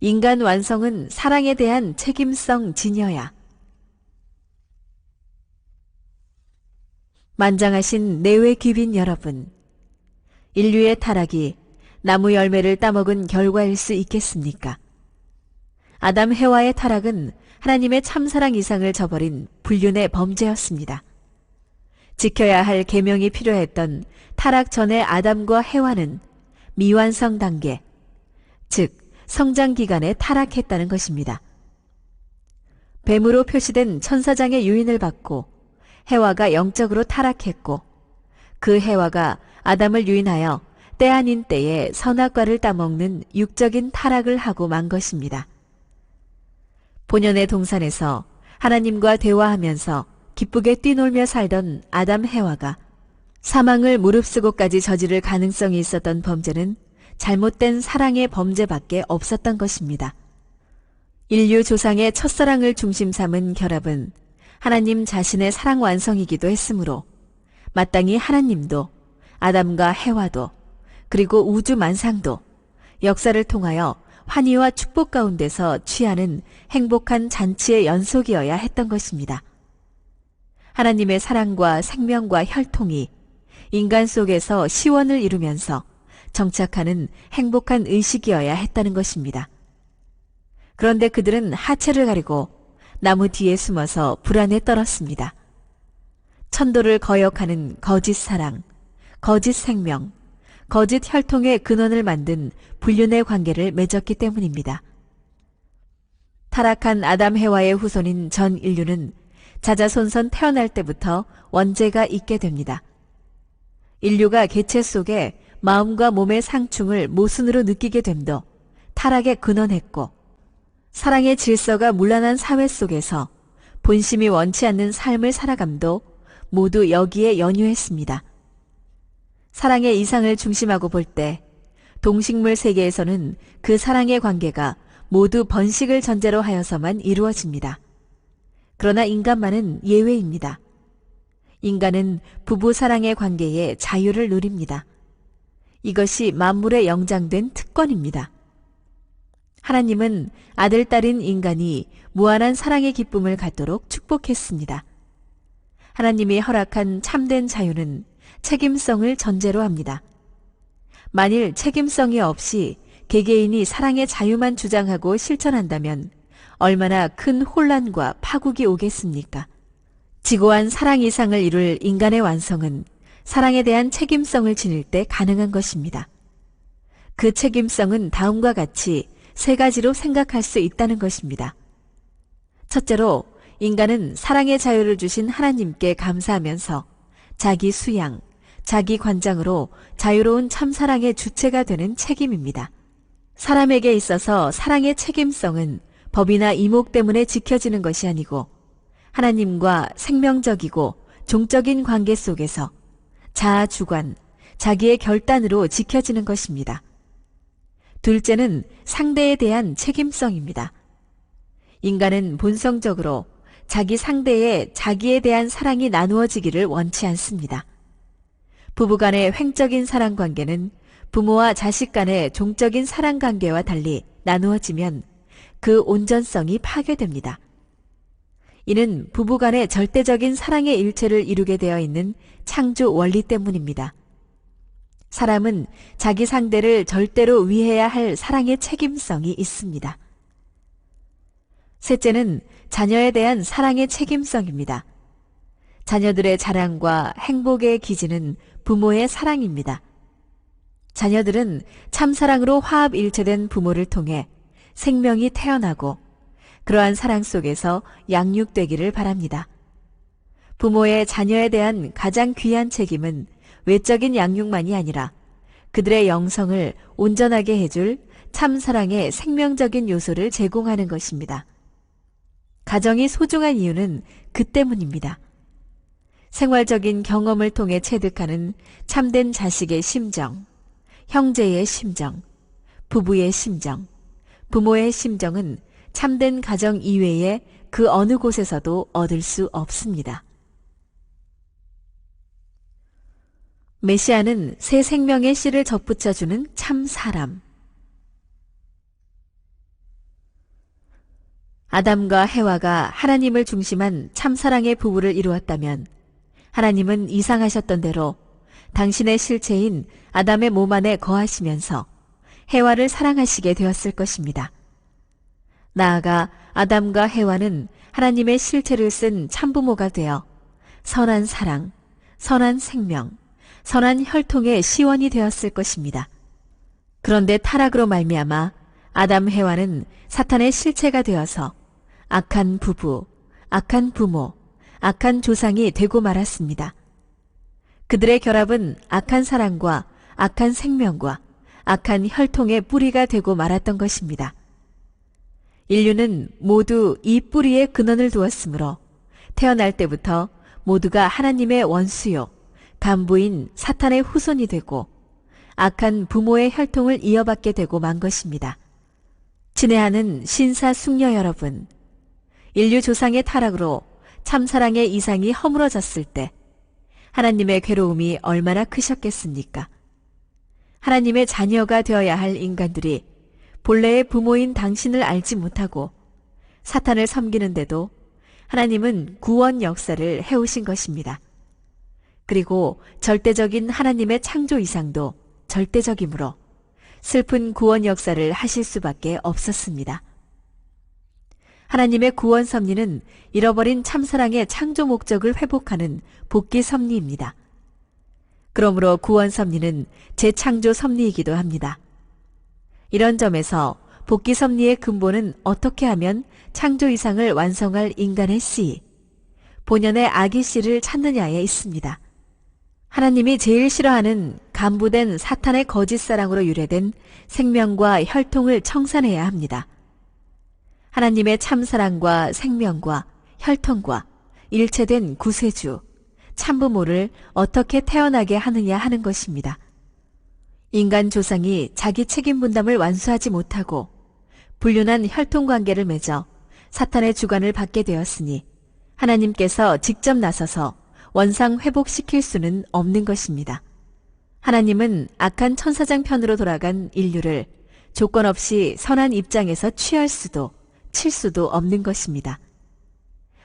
인간 완성은 사랑에 대한 책임성 진여야. 만장하신 내외 귀빈 여러분, 인류의 타락이 나무 열매를 따먹은 결과일 수 있겠습니까? 아담 해와의 타락은 하나님의 참사랑 이상을 저버린 불륜의 범죄였습니다. 지켜야 할 계명이 필요했던 타락 전의 아담과 해와는 미완성 단계, 즉 성장 기간에 타락했다는 것입니다. 뱀으로 표시된 천사장의 유인을 받고 해와가 영적으로 타락했고, 그 해와가 아담을 유인하여 때 아닌 때에 선악과를 따먹는 육적인 타락을 하고 만 것입니다. 본연의 동산에서 하나님과 대화하면서 기쁘게 뛰놀며 살던 아담 해와가 사망을 무릅쓰고까지 저지를 가능성이 있었던 범죄는 잘못된 사랑의 범죄밖에 없었던 것입니다. 인류 조상의 첫사랑을 중심 삼은 결합은 하나님 자신의 사랑 완성이기도 했으므로 마땅히 하나님도 아담과 해와도 그리고 우주 만상도 역사를 통하여 환희와 축복 가운데서 취하는 행복한 잔치의 연속이어야 했던 것입니다. 하나님의 사랑과 생명과 혈통이 인간 속에서 시원을 이루면서 정착하는 행복한 의식이어야 했다는 것입니다. 그런데 그들은 하체를 가리고 나무 뒤에 숨어서 불안에 떨었습니다. 천도를 거역하는 거짓 사랑, 거짓 생명, 거짓 혈통의 근원을 만든 불륜의 관계를 맺었기 때문입니다. 타락한 아담 해와의 후손인 전 인류는 자자손손 태어날 때부터 원죄가 있게 됩니다. 인류가 개체 속에 마음과 몸의 상충을 모순으로 느끼게 됨도 타락에 근원했고, 사랑의 질서가 문란한 사회 속에서 본심이 원치 않는 삶을 살아감도 모두 여기에 연유했습니다. 사랑의 이상을 중심하고 볼 때 동식물 세계에서는 그 사랑의 관계가 모두 번식을 전제로 하여서만 이루어집니다. 그러나 인간만은 예외입니다. 인간은 부부 사랑의 관계에 자유를 누립니다. 이것이 만물에 영장된 특권입니다. 하나님은 아들, 딸인 인간이 무한한 사랑의 기쁨을 갖도록 축복했습니다. 하나님이 허락한 참된 자유는 책임성을 전제로 합니다. 만일 책임성이 없이 개개인이 사랑의 자유만 주장하고 실천한다면 얼마나 큰 혼란과 파국이 오겠습니까? 지고한 사랑 이상을 이룰 인간의 완성은 사랑에 대한 책임성을 지닐 때 가능한 것입니다. 그 책임성은 다음과 같이 세 가지로 생각할 수 있다는 것입니다. 첫째로, 인간은 사랑의 자유를 주신 하나님께 감사하면서 자기 수양, 자기 관장으로 자유로운 참사랑의 주체가 되는 책임입니다. 사람에게 있어서 사랑의 책임성은 법이나 이목 때문에 지켜지는 것이 아니고 하나님과 생명적이고 종적인 관계 속에서 자아 주관, 자기의 결단으로 지켜지는 것입니다. 둘째는 상대에 대한 책임성입니다. 인간은 본성적으로 자기 상대에 자기에 대한 사랑이 나누어지기를 원치 않습니다. 부부간의 횡적인 사랑 관계는 부모와 자식 간의 종적인 사랑 관계와 달리 나누어지면 그 온전성이 파괴됩니다. 이는 부부간의 절대적인 사랑의 일체를 이루게 되어 있는 창조 원리 때문입니다. 사람은 자기 상대를 절대로 위해야 할 사랑의 책임성이 있습니다. 셋째는 자녀에 대한 사랑의 책임성입니다. 자녀들의 자랑과 행복의 기지는 부모의 사랑입니다. 자녀들은 참사랑으로 화합일체된 부모를 통해 생명이 태어나고 그러한 사랑 속에서 양육되기를 바랍니다. 부모의 자녀에 대한 가장 귀한 책임은 외적인 양육만이 아니라 그들의 영성을 온전하게 해줄 참사랑의 생명적인 요소를 제공하는 것입니다. 가정이 소중한 이유는 그 때문입니다. 생활적인 경험을 통해 체득하는 참된 자식의 심정, 형제의 심정, 부부의 심정, 부모의 심정은 참된 가정 이외에 그 어느 곳에서도 얻을 수 없습니다. 메시아는 새 생명의 씨를 접붙여주는 참 사람. 아담과 해와가 하나님을 중심한 참사랑의 부부를 이루었다면 하나님은 이상하셨던 대로 당신의 실체인 아담의 몸 안에 거하시면서 해와를 사랑하시게 되었을 것입니다. 나아가 아담과 해와는 하나님의 실체를 쓴 참부모가 되어 선한 사랑, 선한 생명, 선한 혈통의 시원이 되었을 것입니다. 그런데 타락으로 말미암아 아담 해와는 사탄의 실체가 되어서 악한 부부, 악한 부모, 악한 조상이 되고 말았습니다. 그들의 결합은 악한 사랑과 악한 생명과 악한 혈통의 뿌리가 되고 말았던 것입니다. 인류는 모두 이 뿌리에 근원을 두었으므로 태어날 때부터 모두가 하나님의 원수요, 간부인 사탄의 후손이 되고 악한 부모의 혈통을 이어받게 되고 만 것입니다. 친애하는 신사숙녀 여러분, 인류 조상의 타락으로 참사랑의 이상이 허물어졌을 때 하나님의 괴로움이 얼마나 크셨겠습니까? 하나님의 자녀가 되어야 할 인간들이 본래의 부모인 당신을 알지 못하고 사탄을 섬기는데도 하나님은 구원 역사를 해오신 것입니다. 그리고 절대적인 하나님의 창조 이상도 절대적이므로 슬픈 구원 역사를 하실 수밖에 없었습니다. 하나님의 구원 섭리는 잃어버린 참사랑의 창조 목적을 회복하는 복귀 섭리입니다. 그러므로 구원 섭리는 재창조 섭리이기도 합니다. 이런 점에서 복귀 섭리의 근본은 어떻게 하면 창조 이상을 완성할 인간의 씨, 본연의 악의 씨를 찾느냐에 있습니다. 하나님이 제일 싫어하는 간부된 사탄의 거짓사랑으로 유래된 생명과 혈통을 청산해야 합니다. 하나님의 참사랑과 생명과 혈통과 일체된 구세주, 참부모를 어떻게 태어나게 하느냐 하는 것입니다. 인간 조상이 자기 책임 분담을 완수하지 못하고 불륜한 혈통관계를 맺어 사탄의 주관을 받게 되었으니 하나님께서 직접 나서서 원상 회복시킬 수는 없는 것입니다. 하나님은 악한 천사장 편으로 돌아간 인류를 조건 없이 선한 입장에서 취할 수도 칠 수도 없는 것입니다.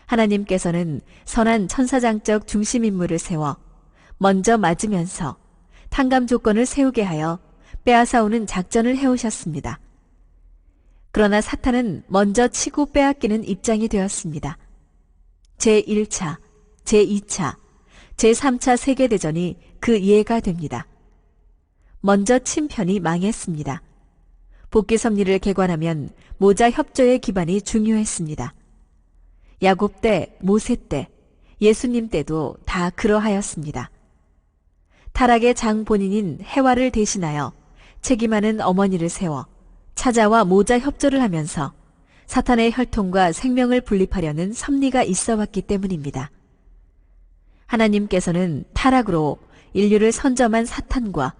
하나님께서는 선한 천사장적 중심 인물을 세워 먼저 맞으면서 탕감 조건을 세우게 하여 빼앗아오는 작전을 해오셨습니다. 그러나 사탄은 먼저 치고 빼앗기는 입장이 되었습니다. 제1차, 제2차, 제3차 세계대전이 그 예가 됩니다. 먼저 침편이 망했습니다. 복귀 섭리를 개관하면 모자 협조의 기반이 중요했습니다. 야곱 때, 모세 때, 예수님 때도 다 그러하였습니다. 타락의 장 본인인 해와를 대신하여 책임하는 어머니를 세워 찾아와 모자 협조를 하면서 사탄의 혈통과 생명을 분립하려는 섭리가 있어왔기 때문입니다. 하나님께서는 타락으로 인류를 선점한 사탄과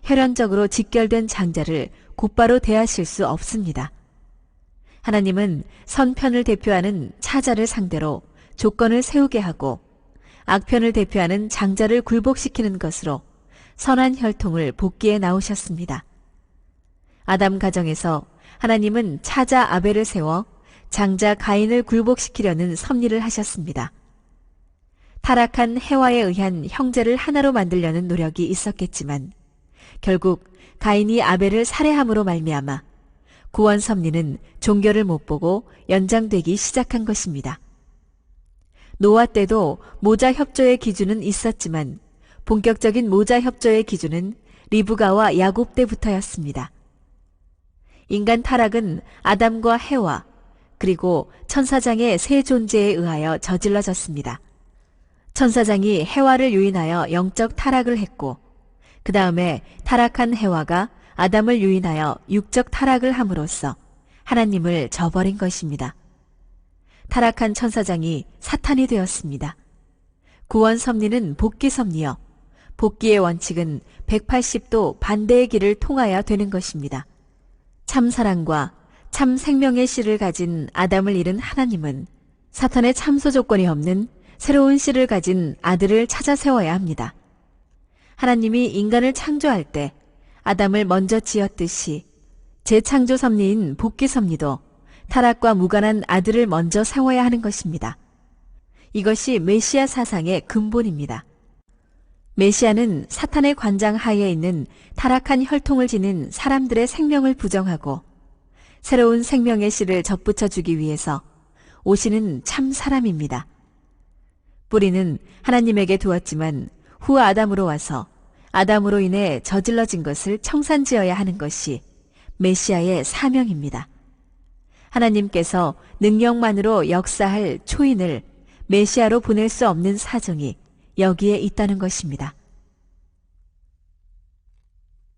혈연적으로 직결된 장자를 곧바로 대하실 수 없습니다. 하나님은 선편을 대표하는 차자를 상대로 조건을 세우게 하고 악편을 대표하는 장자를 굴복시키는 것으로 선한 혈통을 복귀해 나오셨습니다. 아담 가정에서 하나님은 차자 아벨을 세워 장자 가인을 굴복시키려는 섭리를 하셨습니다. 타락한 해와에 의한 형제를 하나로 만들려는 노력이 있었겠지만 결국 가인이 아벨을 살해함으로 말미암아 구원 섭리는 종결을 못 보고 연장되기 시작한 것입니다. 노아 때도 모자 협조의 기준은 있었지만 본격적인 모자 협조의 기준은 리브가와 야곱 때부터였습니다. 인간 타락은 아담과 해와 그리고 천사장의 세 존재에 의하여 저질러졌습니다. 천사장이 해와를 유인하여 영적 타락을 했고 그 다음에 타락한 해와가 아담을 유인하여 육적 타락을 함으로써 하나님을 저버린 것입니다. 타락한 천사장이 사탄이 되었습니다. 구원 섭리는 복귀 섭리여 복귀의 원칙은 180도 반대의 길을 통하여 되는 것입니다. 참 사랑과 참 생명의 씨를 가진 아담을 잃은 하나님은 사탄의 참소 조건이 없는 새로운 씨를 가진 아들을 찾아 세워야 합니다. 하나님이 인간을 창조할 때 아담을 먼저 지었듯이 재창조 섭리인 복귀 섭리도 타락과 무관한 아들을 먼저 세워야 하는 것입니다. 이것이 메시아 사상의 근본입니다. 메시아는 사탄의 관장 하에 있는 타락한 혈통을 지닌 사람들의 생명을 부정하고 새로운 생명의 씨를 접붙여 주기 위해서 오시는 참 사람입니다. 뿌리는 하나님에게 두었지만 후 아담으로 와서 아담으로 인해 저질러진 것을 청산지어야 하는 것이 메시아의 사명입니다. 하나님께서 능력만으로 역사할 초인을 메시아로 보낼 수 없는 사정이 여기에 있다는 것입니다.